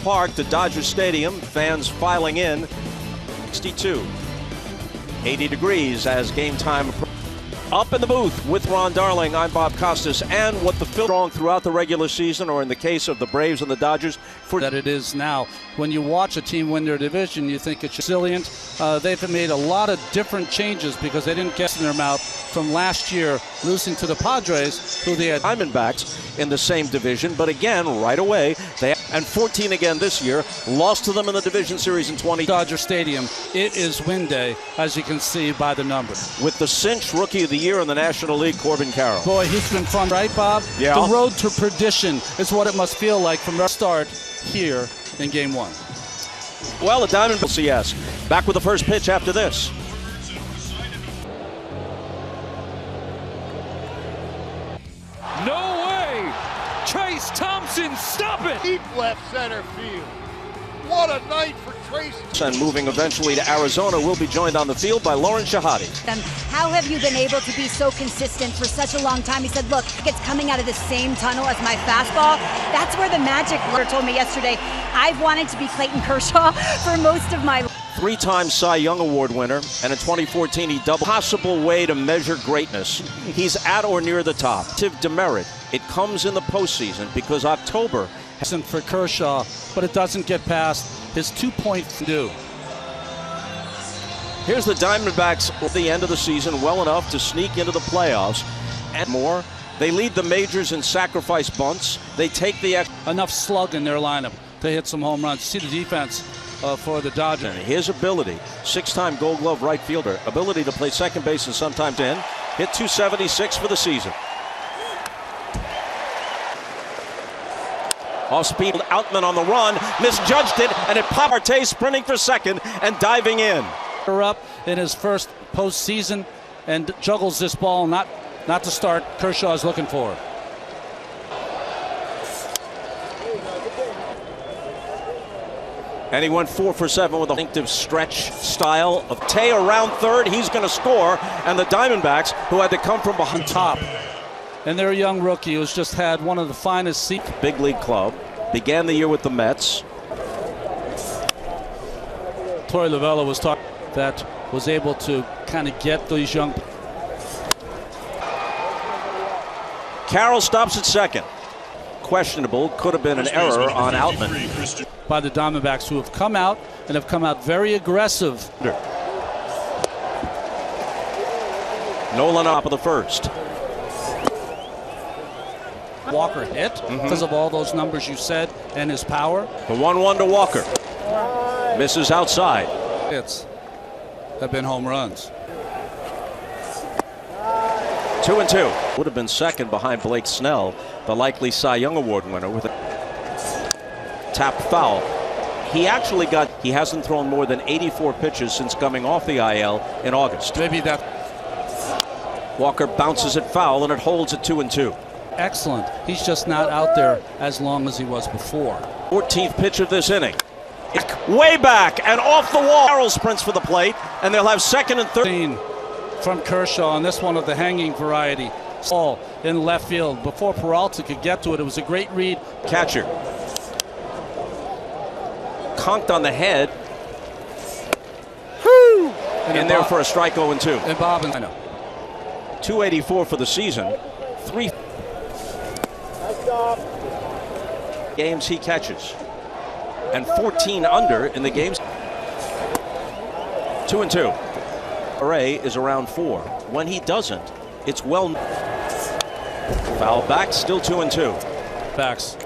Park to Dodger Stadium. Fans filing in. 62. 80 degrees as game time approaches. Up in the booth with Ron Darling, I'm Bob Costas, and what the Phillies strong throughout the regular season, or in the case of the Braves and the Dodgers, for that it is now. When you watch a team win their division, you think it's resilient. They've made a lot of different changes because they didn't get in their mouth from last year, losing to the Padres, who they had Diamondbacks in the same division, but again, right away, and 14 again this year, lost to them in the division series in 20. Dodger Stadium, it is win day, as you can see by the numbers. With the cinch Rookie of the Year in the National League, Corbin Carroll. Boy, he's been fun, right, Bob? Yeah. The road to perdition is what it must feel like from the start here in Game 1. Well, the Diamondbacks, yes. Back with the first pitch after this. No way! Trace Thompson, stop it! Deep left center field. What a night for Trace. And moving eventually to Arizona, will be joined on the field by Lauren Shahadi. How have you been able to be so consistent for such a long time? He said, look, it's coming out of the same tunnel as my fastball. That's where the magic told me yesterday. I've wanted to be Clayton Kershaw for most of my life. Three-time Cy Young Award winner, and in 2014 he doubled. Possible way to measure greatness. He's at or near the top. Demerit. It comes in the postseason because October isn't for Kershaw, but it doesn't get past his 2-point due. Here's the Diamondbacks at the end of the season, well enough to sneak into the playoffs and more. They lead the majors in sacrifice bunts. They take the enough slug in their lineup to hit some home runs. See the defense for the Dodgers. And his ability, 6-time Gold Glove right fielder, ability to play second base and sometimes in, hit 276 for the season. Off-speed, Outman on the run, misjudged it, and it popped. Marte sprinting for second and diving in. Up in his first postseason and juggles this ball, not to start. Kershaw is looking for it. And he went 4 for 7 with a distinctive stretch style of Tay around third. He's going to score, and the Diamondbacks, who had to come from behind top. And their young rookie, who's just had one of the finest seats. Big league club. Began the year with the Mets. Torey Lovullo was talking that was able to kind of get these young. Carroll stops at second. Questionable. Could have been an error on Outman. By the Diamondbacks, who have come out and have come out very aggressive. Nolan up of the first. Walker hit because of all those numbers you said and his power. The 1-1 to Walker. Misses outside. Hits have been home runs. 2-2. Would have been second behind Blake Snell, the likely Cy Young Award winner, with a tapped foul. He hasn't thrown more than 84 pitches since coming off the IL in August. Maybe that. Walker bounces it foul, and it holds at 2-2. Excellent. He's just not out there as long as he was before. 14th pitch of this inning. Way back and off the wall. Carroll sprints for the plate, and they'll have second and third. From Kershaw, and this one of the hanging variety. Ball in left field. Before Peralta could get to it, it was a great read. Catcher. Conked on the head. Woo! In there for a strike 0-2. And Bob, I know. 284 for the season. 3 games he catches, and 14 under in the games. 2-2. Array is around 4. When he doesn't, it's well. Foul back, still 2-2. Backs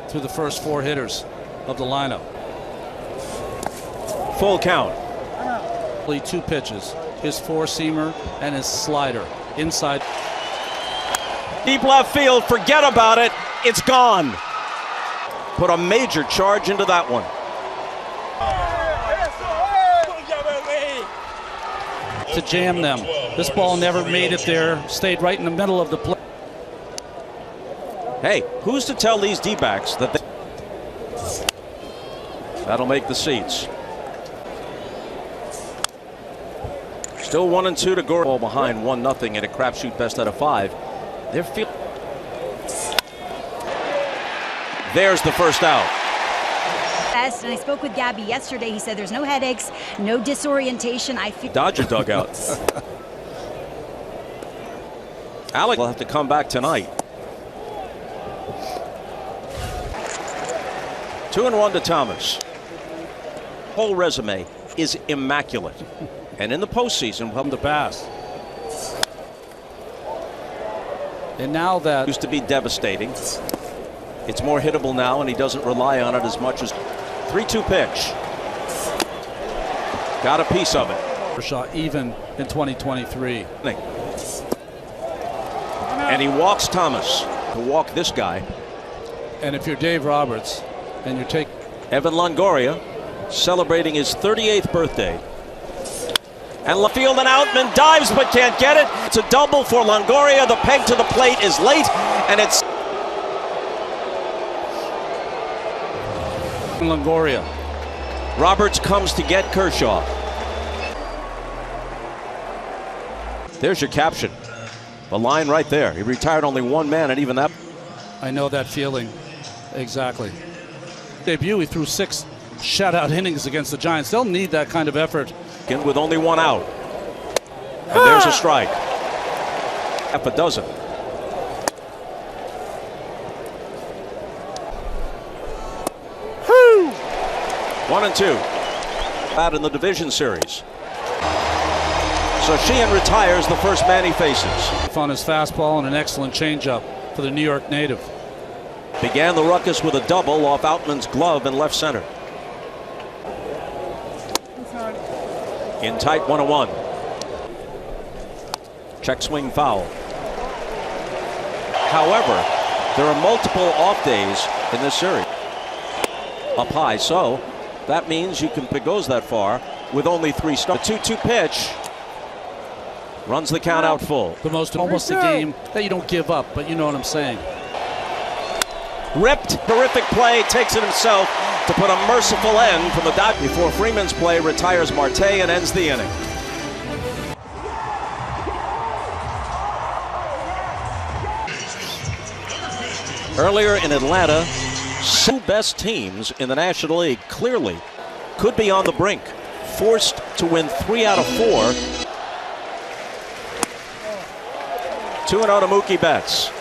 through the first 4 hitters of the lineup. Full count. 2 pitches, his 4-seamer and his slider inside. Deep left field, forget about it. It's gone. Put a major charge into that one. To jam them. This ball never made it there. Stayed right in the middle of the play. Hey, who's to tell these D-Bbacks that they... That'll make the seats. Still 1-2 to go. Ball behind 1-0 in a crapshoot best out of 5. They're feeling. There's the first out. And I spoke with Gabby yesterday. He said there's no headaches, no disorientation. I feel Dodger dugout. Alec will have to come back tonight. 2-1 to Thomas. Whole resume is immaculate. And in the postseason, From the past. And now that used to be devastating. It's more hittable now, and he doesn't rely on it as much as 3-2 pitch. Got a piece of it. Kershaw even in 2023. And he walks Thomas to walk this guy. And if you're Dave Roberts and you take Evan Longoria celebrating his 38th birthday. And left field and Outman dives but can't get it. It's a double for Longoria. The peg to the plate is late, and it's Longoria. Roberts comes to get Kershaw. There's your caption. The line right there. He retired only one man, and even that. I know that feeling. Exactly. Debut, he threw 6 shutout innings against the Giants. They'll need that kind of effort. With only one out. And there's a strike. Half a dozen. Woo! 1-2. Out in the division series. So Sheehan retires, the first man he faces. On his fastball and an excellent changeup for the New York native. Began the ruckus with a double off Outman's glove in left center. In tight 1-1. Check swing foul. However, there are multiple off days in this series. Up high, so that means you can pick goes that far with only 3 starts. The 2-2 pitch runs the count out full. The most almost a game that you don't give up, but you know what I'm saying. Ripped, terrific play, takes it himself to put a merciful end from the dot before Freeman's play retires Marte and ends the inning. Earlier in Atlanta, 2 best teams in the National League clearly could be on the brink, forced to win 3 out of 4. 2-0 to Mookie Betts.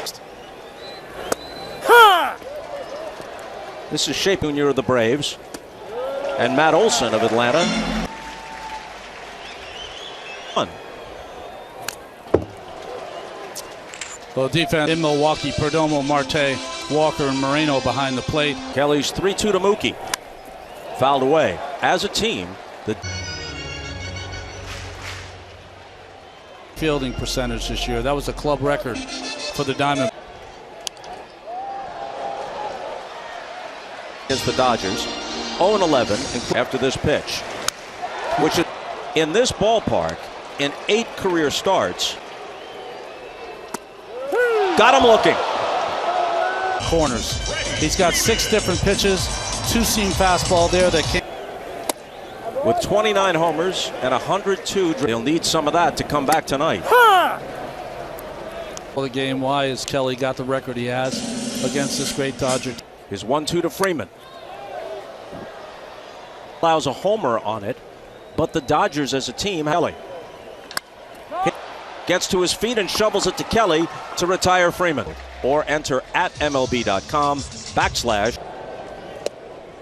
This is Shea Jr. of the Braves and Matt Olson of Atlanta. Well, defense in Milwaukee, Perdomo, Marte, Walker, and Moreno behind the plate. Kelly's 3-2 to Mookie. Fouled away. As a team, the fielding percentage this year, that was a club record for the Diamondbacks. Against the Dodgers, 0-11 after this pitch, which is in this ballpark in 8 career starts. Got him looking. Corners. He's got 6 different pitches, 2-seam fastball there that came. With 29 homers and 102, they'll need some of that to come back tonight. Well, the game, why is Kelly got the record he has against this great Dodger? Here's 1-2 to Freeman. Allows a homer on it, but the Dodgers as a team, Kelly gets to his feet and shovels it to Kelly to retire Freeman. Or enter at MLB.com/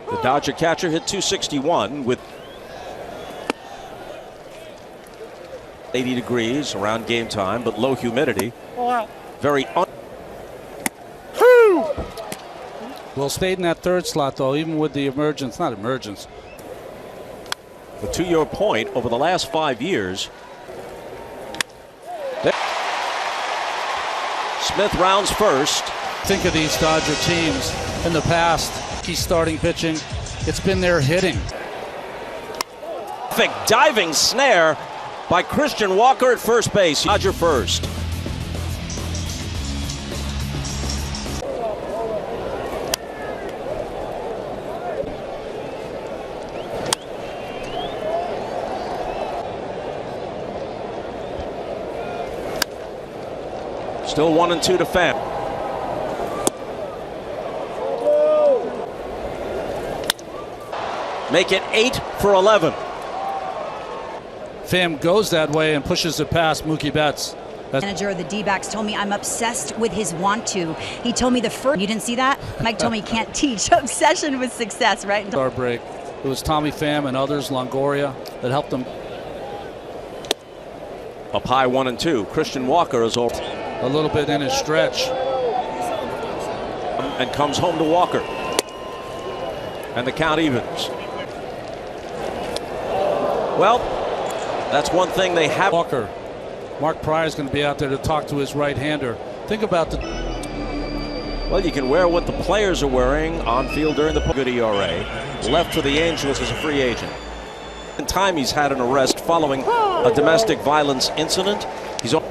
The Dodger catcher hit .261 with 80 degrees around game time, but low humidity. Very Well, stayed in that 3rd slot, though, even with the emergence, not emergence. But to your point, over the last 5 years, Smith rounds first. Think of these Dodger teams in the past. He's starting pitching. It's been their hitting. Perfect diving snare by Christian Walker at first base. Dodger first. Still 1-2 to Pham. make it 8 for 11. Pham goes that way and pushes it past Mookie Betts. Manager of the D-Bbacks told me I'm obsessed with his want to. He told me the first. You didn't see that? Mike told me you can't teach obsession with success, right? Our break. It was Tommy Pham and others, Longoria, that helped them. Up high 1-2. Christian Walker is over. A little bit in his stretch. And comes home to Walker. And the count evens. Well, that's one thing they have. Walker. Mark Pryor's going to be out there to talk to his right-hander. Think about the. Well, you can wear what the players are wearing on field during the good ERA. Left for the Angels as a free agent. In time he's had an arrest following a domestic violence incident. He's on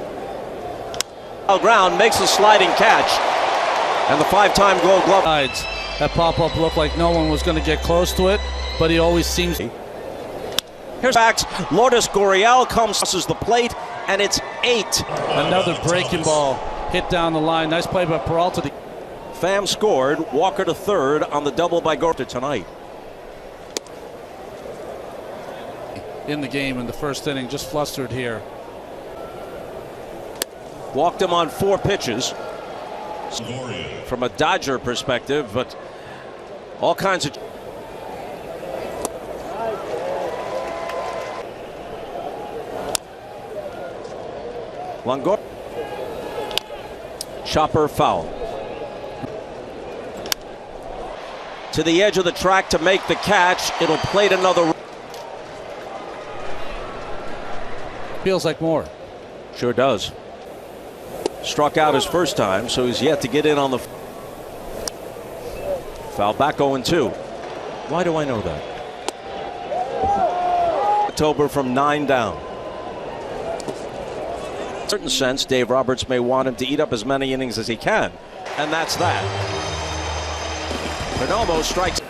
ground, makes a sliding catch, and the 5-time Gold Glove. That pop-up looked like no one was going to get close to it, but he always seems. Here's backs. Lourdes Gurriel crosses the plate, and it's 8. Another breaking ball hit down the line. Nice play by Peralta. Pham scored. Walker to third on the double by Gorta tonight. In the game in the first inning, just flustered here. Walked him on 4 pitches. From a Dodger perspective, but all kinds of. Longoria. Chopper foul. To the edge of the track to make the catch. It'll plate another. Feels like more. Sure does. Struck out his first time, so he's yet to get in on the foul. Back 0-2. Why do I know that? October from 9 down. In a certain sense, Dave Roberts may want him to eat up as many innings as he can, and that's that. Perdomo strikes.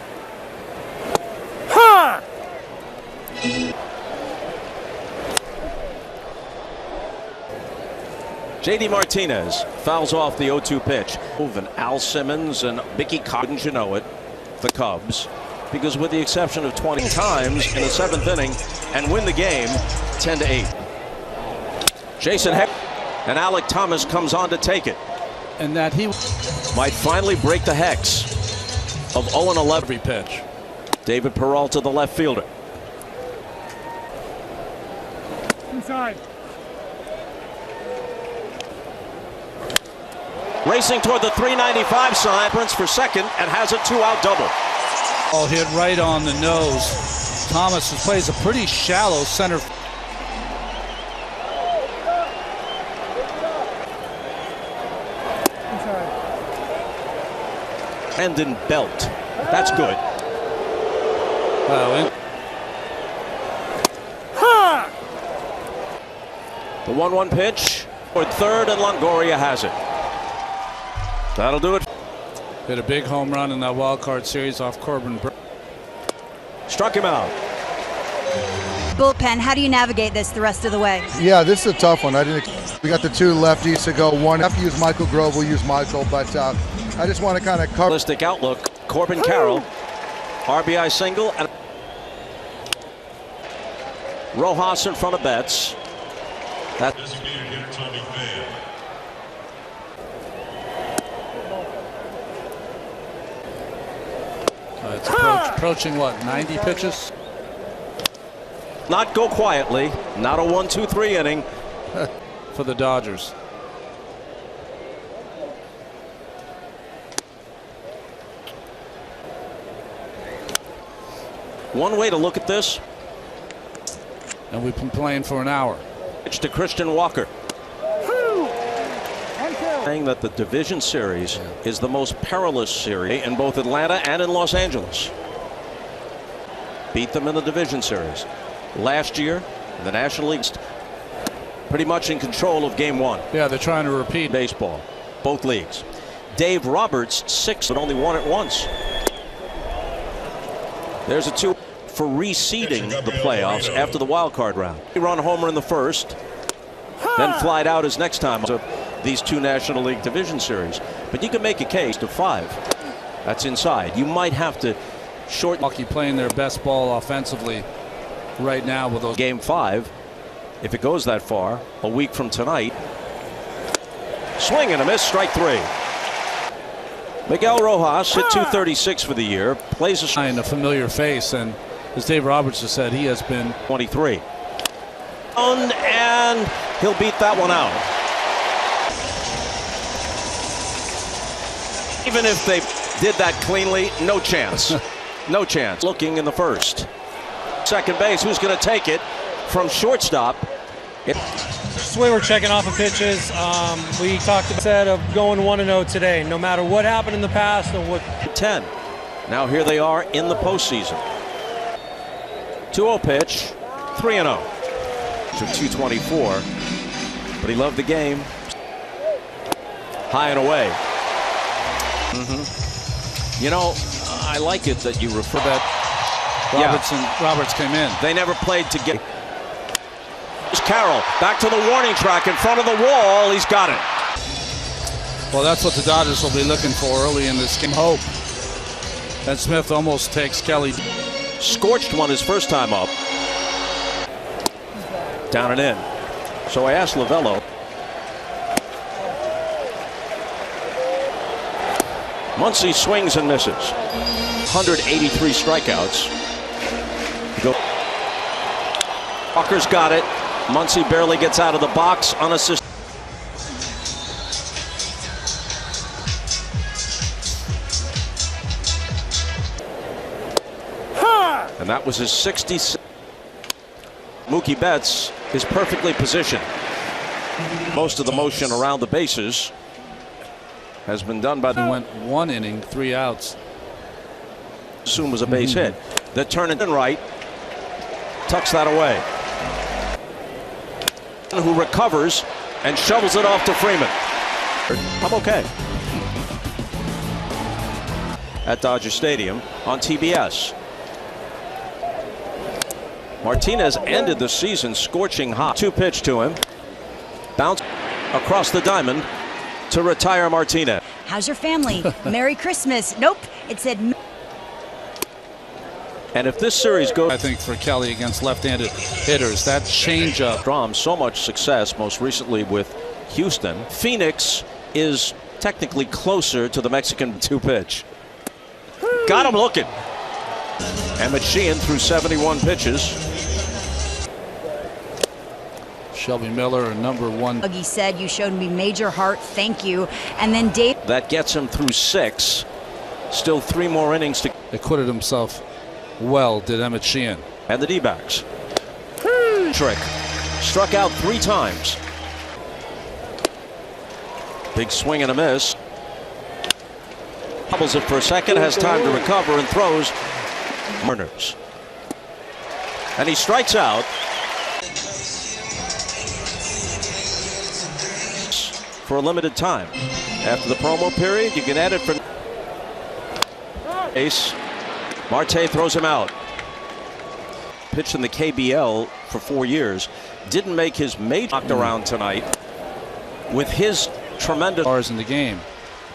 J.D. Martinez fouls off the 0-2 pitch. And Al Simmons and Mickey Cotton, you know it, the Cubs, because with the exception of 20 times in the 7th inning and win the game 10-8. Jason Heck and Alec Thomas comes on to take it. And that he might finally break the hex of 0-11. Every pitch. David Peralta, the left fielder. Inside. Racing toward the 395 sign, sprints for second and has a 2-out double. Oh, hit right on the nose. Thomas plays a pretty shallow center. Brandon Belt. That's good. The 1-1 pitch toward third, and Longoria has it. That'll do it. Hit a big home run in that wild card series off Corbin. Struck him out. Bullpen, how do you navigate this the rest of the way? Yeah, this is a tough one. We got the 2 lefties to go. One, have to use Michael Grove, we'll use Michael, but I just want to kind of cover. Realistic outlook. Corbin Carroll, RBI single, and Rojas in front of Betts. It's approaching what, 90 pitches? Not go quietly. Not a 1-2-3 inning for the Dodgers. One way to look at this. And we've been playing for an hour. Pitch to Christian Walker. Saying that the division series is the most perilous series in both Atlanta and in Los Angeles. Beat them in the division series. Last year, the National League pretty much in control of game 1. Yeah, they're trying to repeat baseball. Both leagues. Dave Roberts, 6, but only won it once. There's a 2 for reseeding the playoffs after the wild card round. He run homer in the first, then flied out his next time of these 2 National League division series. But you can make a case to 5. That's inside. You might have to Short. Milwaukee playing their best ball offensively right now with those. Game 5, if it goes that far, a week from tonight. Swing and a miss, strike 3. Miguel Rojas hit .236 for the year. Plays a familiar face, and as Dave Roberts has said, he has been 23. And he'll beat that one out. Even if they did that cleanly, no chance. No chance. Looking in the first. Second base, who's going to take it from shortstop? Just the way we're checking off of pitches. We talked about of going 1-0 today, no matter what happened in the past or what. 10. Now here they are in the postseason. 2-0 pitch, 3-0. To 224, but he loved the game. High and away. You know, I like it that you refer that. Roberts came in. They never played together. Carroll back to the warning track in front of the wall. He's got it. Well, that's what the Dodgers will be looking for early in this game. Hope. And Smith almost takes Kelly. Scorched one his first time up. Down and in. So I asked Lavello. Muncy swings and misses. 183 strikeouts. Walker's got it. Muncy barely gets out of the box unassisted. And that was his 66. Mookie Betts is perfectly positioned. Most of the motion around the bases has been done by the. He went 1 inning, 3 outs. Soon was a base hit. The turn in right. Tucks that away. Who recovers and shovels it off to Freeman. I'm okay. At Dodger Stadium on TBS. Martinez ended the season scorching hot. 2-pitch to him. Bounce across the diamond to retire Martinez. How's your family? Merry Christmas. Nope. It said. And if this series goes, I think for Kelly against left-handed hitters, that changeup. Strom, so much success, most recently with Houston. Phoenix is technically closer to the Mexican 2-pitch. Got him looking. Emmett Sheehan threw 71 pitches. Shelby Miller, #1. He said, "You showed me major heart. Thank you." And then Dave. That gets him through 6. Still 3 more innings to. Acquitted himself well, did Emmett Sheehan. And the D-Bbacks. Trick. Struck out 3 times. Big swing and a miss. Hobbles it for a second, has time to recover and throws. Murners. And he strikes out. For a limited time. After the promo period, you can add it for. Ace. Marte throws him out. Pitched in the KBL for 4 years. Didn't make his major knocked around tonight with his tremendous bars in the game,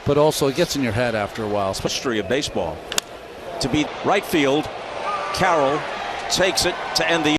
but also it gets in your head after a while. History of baseball. To beat right field, Carroll takes it to end the